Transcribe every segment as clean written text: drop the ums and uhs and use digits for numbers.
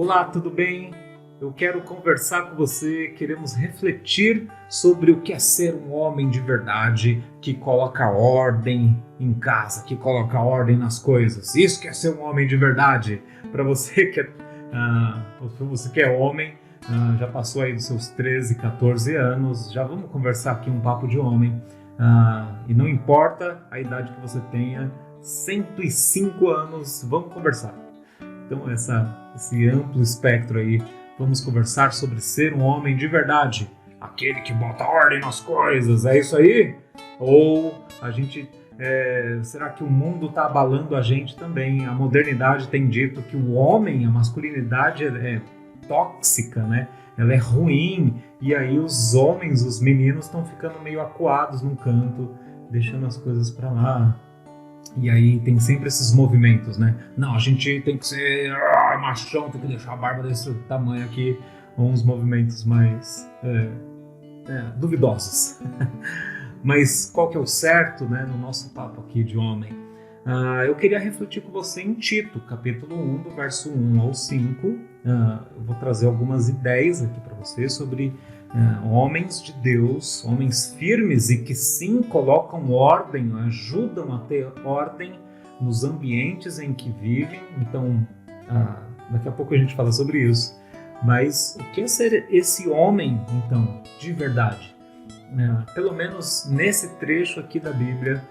Olá, tudo bem? Eu quero conversar com você, queremos refletir sobre o que é ser um homem de verdade, que coloca ordem em casa, que coloca ordem nas coisas. Isso que é ser um homem de verdade. Para você que é homem, já passou aí dos seus 13, 14 anos, já vamos conversar aqui um papo de homem. E não importa a idade que você tenha, 105 anos, vamos conversar. Então esse amplo espectro aí, vamos conversar sobre ser um homem de verdade, aquele que bota ordem nas coisas, é isso aí? Ou será que o mundo está abalando a gente também? A modernidade tem dito que o homem, a masculinidade é tóxica, né? Ela é ruim, e aí os homens, os meninos estão ficando meio acuados num canto, deixando as coisas para lá. E aí tem sempre esses movimentos, né? Não, a gente tem que ser machão, tem que deixar a barba desse tamanho aqui. Ou uns movimentos mais duvidosos. Mas qual que é o certo, né, no nosso papo aqui de homem? Eu queria refletir com você em Tito, capítulo 1, do verso 1 ao 5. Eu vou trazer algumas ideias aqui para você sobre homens de Deus, homens firmes e que sim colocam ordem, ajudam a ter ordem nos ambientes em que vivem. Então, daqui a pouco a gente fala sobre isso. Mas o que é ser esse homem, então, de verdade? Pelo menos nesse trecho aqui da Bíblia,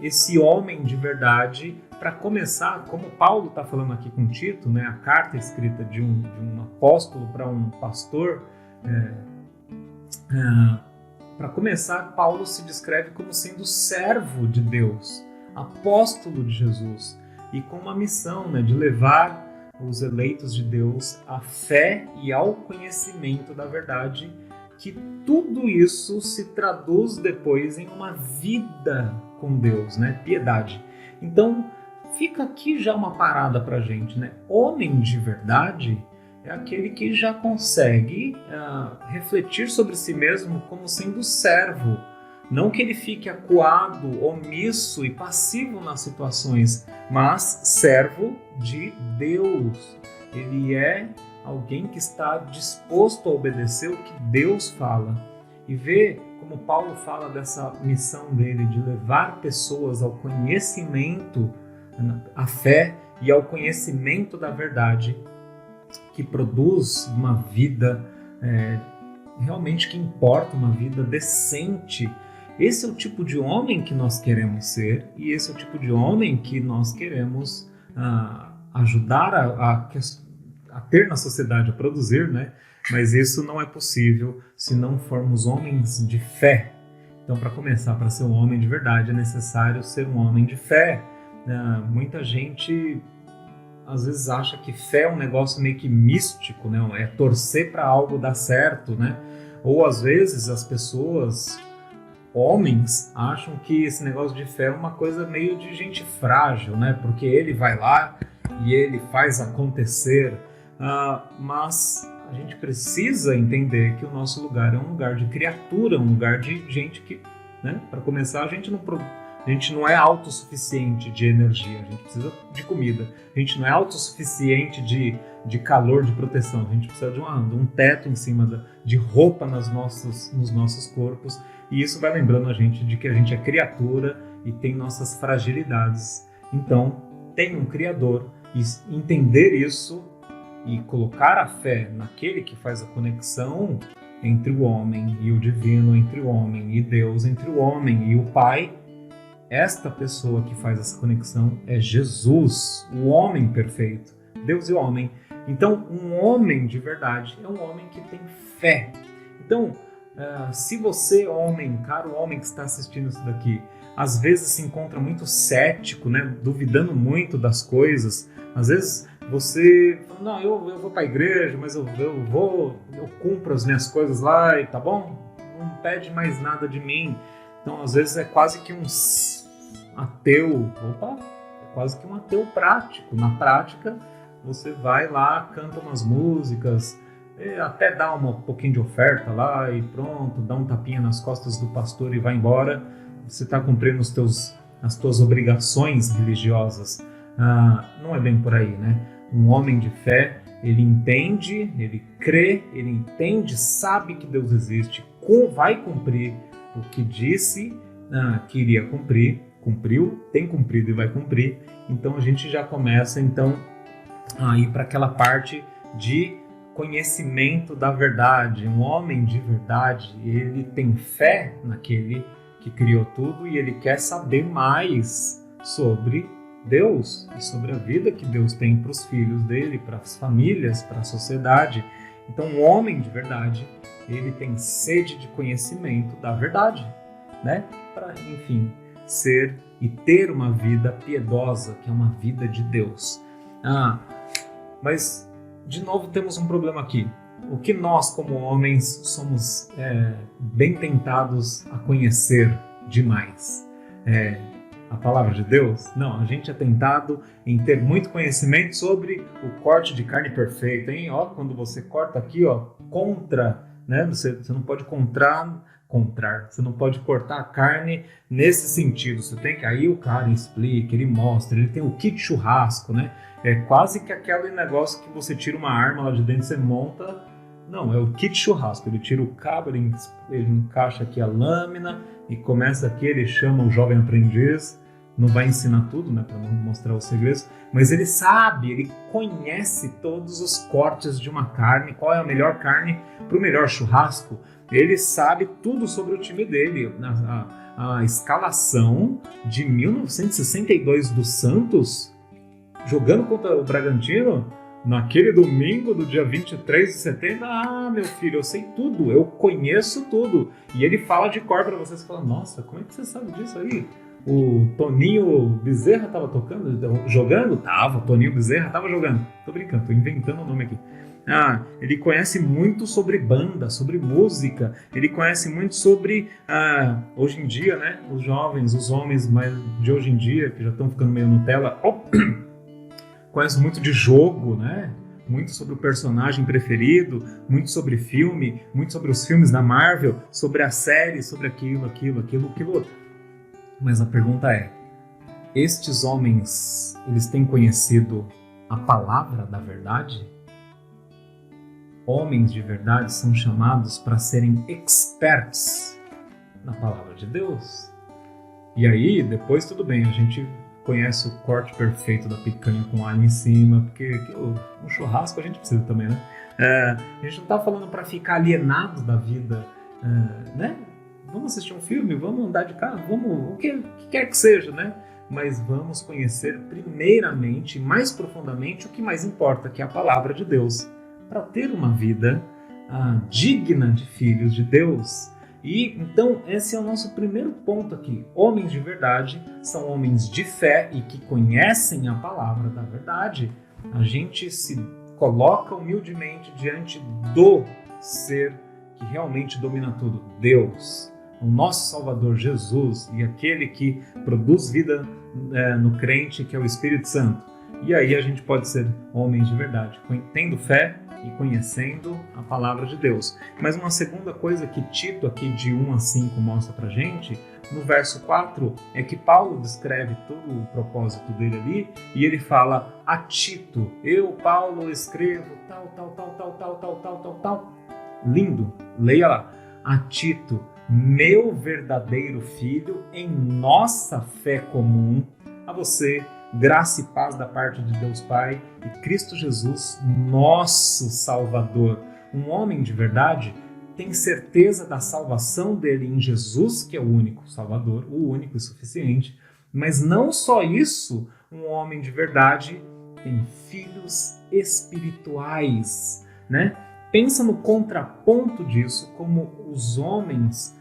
esse homem de verdade, para começar, como Paulo está falando aqui com Tito, né, a carta escrita de um apóstolo para um pastor, para começar, Paulo se descreve como sendo servo de Deus, apóstolo de Jesus, e com uma missão, né, de levar os eleitos de Deus à fé e ao conhecimento da verdade, que tudo isso se traduz depois em uma vida com Deus, né? Piedade. Então, fica aqui já uma parada pra gente, né? Homem de verdade é aquele que já consegue refletir sobre si mesmo como sendo servo. Não que ele fique acuado, omisso e passivo nas situações, mas servo de Deus. Ele é alguém que está disposto a obedecer o que Deus fala. E ver como Paulo fala dessa missão dele de levar pessoas ao conhecimento, à fé e ao conhecimento da verdade, que produz uma vida realmente que importa, uma vida decente. Esse é o tipo de homem que nós queremos ser, e esse é o tipo de homem que nós queremos ajudar a ter na sociedade, a produzir, né? Mas isso não é possível se não formos homens de fé. Então, para começar, para ser um homem de verdade, é necessário ser um homem de fé. Muita gente às vezes acha que fé é um negócio meio que místico, né? É torcer para algo dar certo, né? Ou às vezes as pessoas, homens, acham que esse negócio de fé é uma coisa meio de gente frágil, né? Porque ele vai lá e ele faz acontecer. Mas a gente precisa entender que o nosso lugar é um lugar de criatura, um lugar de gente que, né? Para começar, a gente não é autossuficiente de energia, a gente precisa de comida. A gente não é autossuficiente de calor, de proteção. A gente precisa de um teto em cima, de roupa nos nossos corpos. E isso vai lembrando a gente de que a gente é criatura e tem nossas fragilidades. Então, tem um Criador, e entender isso e colocar a fé naquele que faz a conexão entre o homem e o divino, entre o homem e Deus, entre o homem e o Pai. Esta pessoa que faz essa conexão é Jesus, o homem perfeito, Deus e o homem. Então, um homem de verdade é um homem que tem fé. Então, se você, homem, caro homem que está assistindo isso daqui, às vezes se encontra muito cético, né, duvidando muito das coisas, às vezes você fala, não, eu vou para a igreja, mas eu cumpro as minhas coisas lá e tá bom? Não pede mais nada de mim. Então, às vezes é quase que um ateu, é quase que um ateu prático. Na prática, você vai lá, canta umas músicas, até dá um pouquinho de oferta lá e pronto, dá um tapinha nas costas do pastor e vai embora. Você está cumprindo as tuas obrigações religiosas. Não é bem por aí, né? Um homem de fé ele entende, ele crê, ele entende, sabe que Deus existe, vai cumprir o que disse que iria cumprir, cumpriu, tem cumprido e vai cumprir. Então a gente já começa então a ir para aquela parte de conhecimento da verdade. Um homem de verdade, ele tem fé naquele que criou tudo e ele quer saber mais sobre Deus e sobre a vida que Deus tem para os filhos dele, para as famílias, para a sociedade. Então, um homem de verdade, ele tem sede de conhecimento da verdade, né? Para, enfim, ser e ter uma vida piedosa, que é uma vida de Deus. Mas, de novo, temos um problema aqui. O que nós, como homens, somos bem tentados a conhecer demais? A palavra de Deus? Não, a gente é tentado em ter muito conhecimento sobre o corte de carne perfeito, hein? Ó, quando você corta aqui, ó, né? Você não pode você não pode cortar a carne nesse sentido. Você tem que, aí o cara explica, ele mostra, ele tem o kit churrasco, né? É quase que aquele negócio que você tira uma arma lá de dentro e você monta. Não, é o kit churrasco. Ele tira o cabo, ele encaixa aqui a lâmina e começa aqui, ele chama o jovem aprendiz. Não vai ensinar tudo, né, para não mostrar os segredos, mas ele sabe, ele conhece todos os cortes de uma carne, qual é a melhor carne para o melhor churrasco. Ele sabe tudo sobre o time dele. A escalação de 1962 do Santos, jogando contra o Bragantino, naquele domingo do dia 23 de setembro, meu filho, eu sei tudo, eu conheço tudo. E ele fala de cor para vocês, fala, nossa, como é que você sabe disso aí? O Toninho Bezerra estava jogando? Tava, o Toninho Bezerra estava jogando. Tô brincando, tô inventando o nome aqui. Ele conhece muito sobre banda, sobre música, ele conhece muito sobre, hoje em dia, né, os jovens, os homens mais de hoje em dia, que já estão ficando meio Nutella, conhece muito de jogo, né? Muito sobre o personagem preferido, muito sobre filme, muito sobre os filmes da Marvel, sobre a série, sobre aquilo outro. Mas a pergunta é, estes homens, eles têm conhecido a palavra da verdade? Homens de verdade são chamados para serem experts na palavra de Deus. E aí, depois tudo bem, a gente conhece o corte perfeito da picanha com alho em cima, porque um churrasco a gente precisa também, né? A gente não está falando para ficar alienado da vida, né? Vamos assistir um filme, vamos andar de carro, vamos, o que quer que seja, né? Mas vamos conhecer primeiramente, mais profundamente, o que mais importa, que é a palavra de Deus, para ter uma vida digna de filhos de Deus. E então esse é o nosso primeiro ponto aqui. Homens de verdade são homens de fé e que conhecem a palavra da verdade. A gente se coloca humildemente diante do ser que realmente domina tudo, Deus, o nosso Salvador Jesus e aquele que produz vida no crente, que é o Espírito Santo. E aí a gente pode ser homens de verdade, tendo fé e conhecendo a palavra de Deus. Mas uma segunda coisa que Tito aqui de 1 a 5 mostra pra gente, no verso 4, é que Paulo descreve todo o propósito dele ali, e ele fala, a Tito, eu, Paulo, escrevo tal. Lindo, leia lá. A Tito, meu verdadeiro filho, em nossa fé comum, a você, graça e paz da parte de Deus Pai e Cristo Jesus, nosso Salvador. Um homem de verdade tem certeza da salvação dele em Jesus, que é o único Salvador, o único e suficiente. Mas não só isso, um homem de verdade tem filhos espirituais, né? Pensa no contraponto disso, como os homens,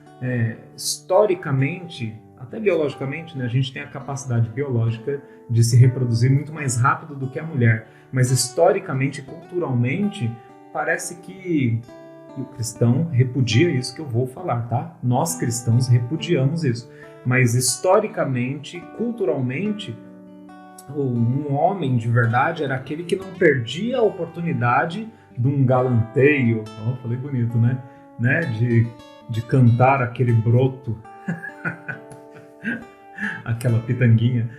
historicamente, até biologicamente, né, a gente tem a capacidade biológica de se reproduzir muito mais rápido do que a mulher. Mas historicamente, culturalmente, parece que o cristão repudia isso que eu vou falar, tá? Nós cristãos repudiamos isso. Mas historicamente, culturalmente, um homem de verdade era aquele que não perdia a oportunidade de um galanteio, falei bonito, né? De cantar aquele broto, aquela pitanguinha,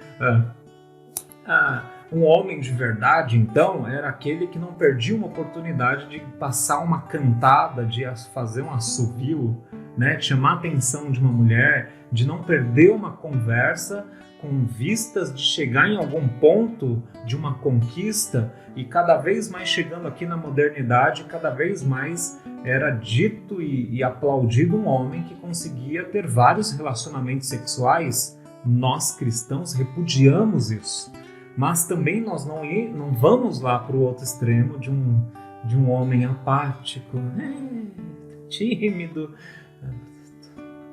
Um homem de verdade, então, era aquele que não perdia uma oportunidade de passar uma cantada, de fazer um assovio, né? De chamar a atenção de uma mulher, de não perder uma conversa com vistas de chegar em algum ponto de uma conquista. E cada vez mais chegando aqui na modernidade, cada vez mais era dito e aplaudido um homem que conseguia ter vários relacionamentos sexuais. Nós cristãos repudiamos isso. Mas também nós não vamos lá para o outro extremo de um homem apático, tímido,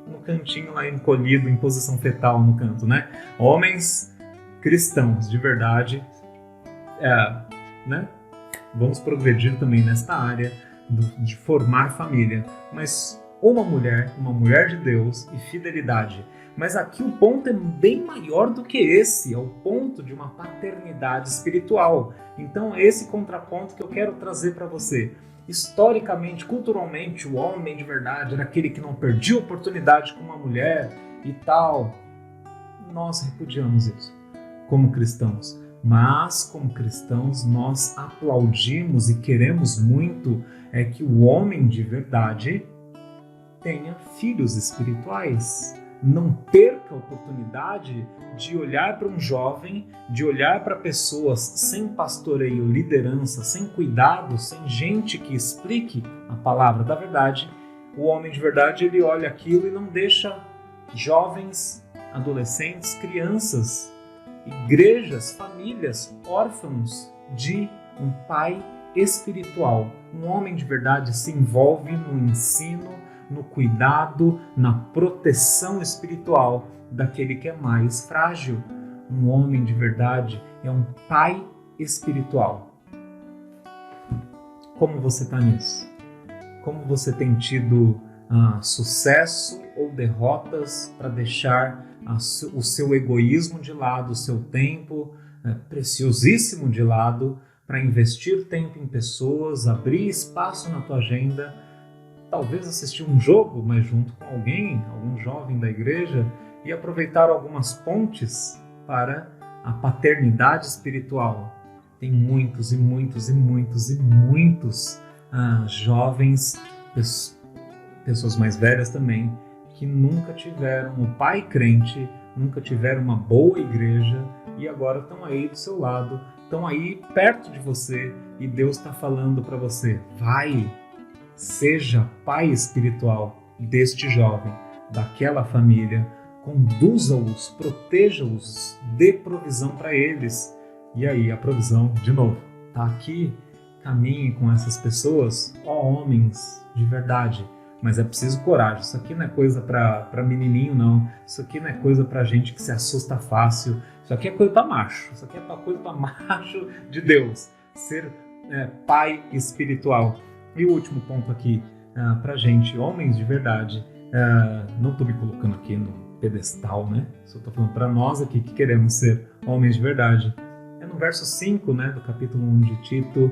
no cantinho lá encolhido, em posição fetal no canto, né? Homens cristãos de verdade, né? Vamos progredir também nesta área de formar família, mas uma mulher de Deus e fidelidade. Mas aqui o ponto é bem maior do que esse, é o ponto de uma paternidade espiritual. Então é esse contraponto que eu quero trazer para você. Historicamente, culturalmente, o homem de verdade era aquele que não perdia oportunidade com uma mulher e tal. Nós repudiamos isso como cristãos. Mas, como cristãos, nós aplaudimos e queremos muito que o homem de verdade tenha filhos espirituais. Não perca a oportunidade de olhar para um jovem, de olhar para pessoas sem pastoreio, liderança, sem cuidado, sem gente que explique a palavra da verdade. O homem de verdade, ele olha aquilo e não deixa jovens, adolescentes, crianças, igrejas, famílias, órfãos de um pai espiritual. Um homem de verdade se envolve no ensino, no cuidado, na proteção espiritual daquele que é mais frágil. Um homem de verdade é um pai espiritual. Como você está nisso? Como você tem tido sucesso ou derrotas para deixar o seu egoísmo de lado, o seu tempo preciosíssimo de lado, para investir tempo em pessoas, abrir espaço na tua agenda, talvez assistir um jogo, mas junto com algum jovem da igreja, e aproveitar algumas pontes para a paternidade espiritual. Tem muitos e muitos e muitos e muitos jovens, pessoas mais velhas também, que nunca tiveram um pai crente, nunca tiveram uma boa igreja e agora estão aí do seu lado, estão aí perto de você e Deus está falando para você: vai, seja pai espiritual deste jovem, daquela família, conduza-os, proteja-os, dê provisão para eles. E aí a provisão, de novo, está aqui, caminhe com essas pessoas, ó homens de verdade. Mas é preciso coragem. Isso aqui não é coisa para menininho, não. Isso aqui não é coisa para gente que se assusta fácil. Isso aqui é coisa para macho. Isso aqui é coisa para macho de Deus. Ser pai espiritual. E o último ponto aqui para gente, homens de verdade. Não estou me colocando aqui no pedestal, né? Só estou falando para nós aqui que queremos ser homens de verdade. É no verso 5, né, do capítulo 1 de Tito,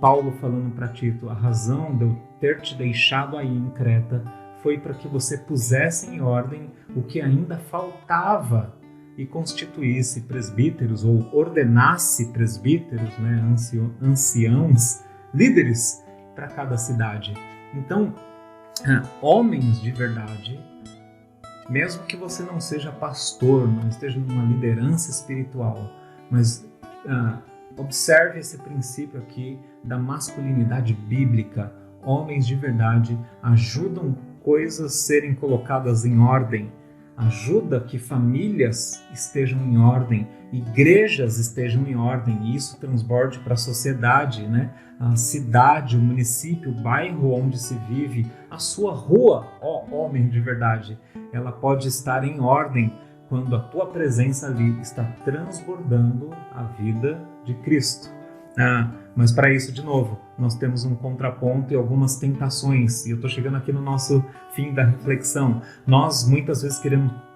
Paulo falando para Tito: a razão de eu ter te deixado aí em Creta foi para que você pusesse em ordem o que ainda faltava e constituísse presbíteros, ou ordenasse presbíteros, né, anciãos, líderes para cada cidade. Então, homens de verdade, mesmo que você não seja pastor, não esteja numa liderança espiritual, mas observe esse princípio aqui da masculinidade bíblica. Homens de verdade ajudam coisas serem colocadas em ordem, ajuda que famílias estejam em ordem, igrejas estejam em ordem, e isso transborde para a sociedade, né? A cidade, o município, o bairro onde se vive, a sua rua, ó homem de verdade, ela pode estar em ordem quando a tua presença ali está transbordando a vida de Cristo. Mas para isso, de novo, nós temos um contraponto e algumas tentações. E eu estou chegando aqui no nosso fim da reflexão. Nós muitas vezes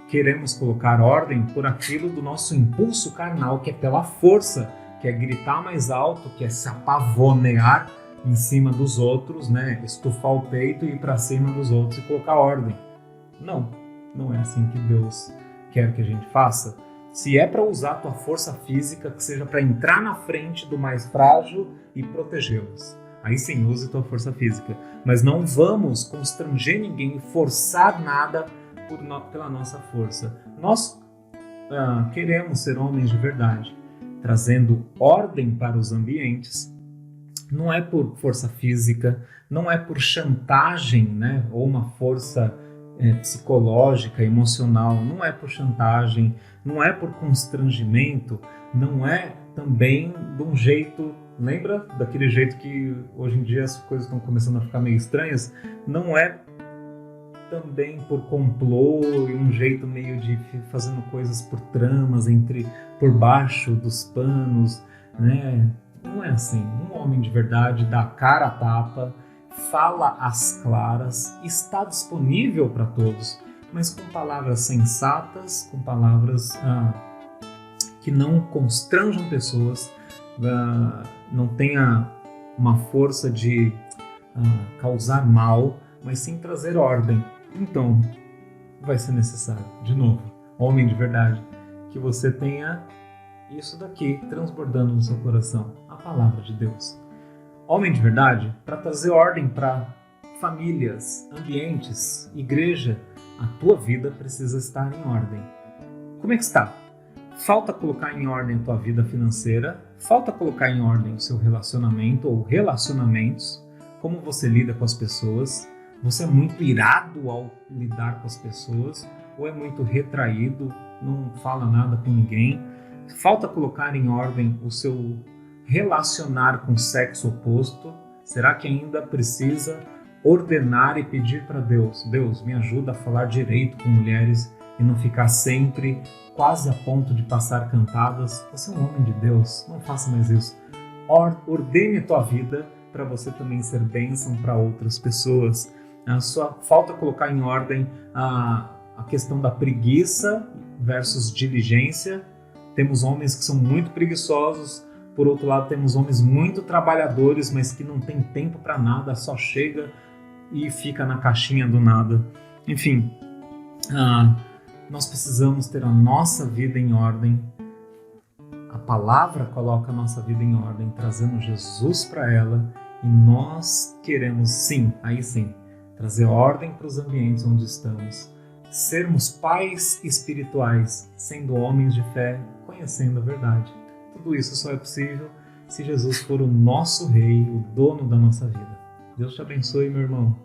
queremos colocar ordem por aquilo do nosso impulso carnal, que é pela força, que é gritar mais alto, que é se apavonear em cima dos outros, né? Estufar o peito e ir para cima dos outros e colocar ordem. Não é assim que Deus quer que a gente faça. Se é para usar a tua força física, que seja para entrar na frente do mais frágil e protegê-los. Aí sim, use tua força física. Mas não vamos constranger ninguém e forçar nada pela nossa força. Nós queremos ser homens de verdade, trazendo ordem para os ambientes. Não é por força física, não é por chantagem, né? Ou uma força psicológica, emocional, não é por chantagem, não é por constrangimento, não é também de um jeito, lembra daquele jeito que hoje em dia as coisas estão começando a ficar meio estranhas? Não é também por complô e um jeito meio de fazendo coisas por tramas, por baixo dos panos, né? Não é assim. Um homem de verdade dá a cara a tapa, fala às claras, está disponível para todos, mas com palavras sensatas, com palavras que não constranjam pessoas, não tenha uma força de causar mal, mas sim trazer ordem. Então, vai ser necessário, de novo, homem de verdade, que você tenha isso daqui transbordando no seu coração, a palavra de Deus. Homem de verdade, para trazer ordem para famílias, ambientes, igreja, a tua vida precisa estar em ordem. Como é que está? Falta colocar em ordem a tua vida financeira, falta colocar em ordem o seu relacionamento ou relacionamentos, como você lida com as pessoas. Você é muito irado ao lidar com as pessoas ou é muito retraído, não fala nada com ninguém. Falta colocar em ordem o seu relacionar com o sexo oposto. Será que ainda precisa ordenar e pedir para Deus? Deus, me ajuda a falar direito com mulheres e não ficar sempre quase a ponto de passar cantadas. Você é um homem de Deus, não faça mais isso. Ordene a tua vida para você também ser bênção para outras pessoas. Falta colocar em ordem a questão da preguiça versus diligência. Temos homens que são muito preguiçosos, por outro lado temos homens muito trabalhadores, mas que não tem tempo para nada, só chega e fica na caixinha do nada. Enfim, nós precisamos ter a nossa vida em ordem. A palavra coloca a nossa vida em ordem, trazendo Jesus para ela, e nós queremos sim, aí sim, trazer ordem para os ambientes onde estamos, sermos pais espirituais, sendo homens de fé, conhecendo a verdade. Tudo isso só é possível se Jesus for o nosso rei, o dono da nossa vida. Deus te abençoe, meu irmão.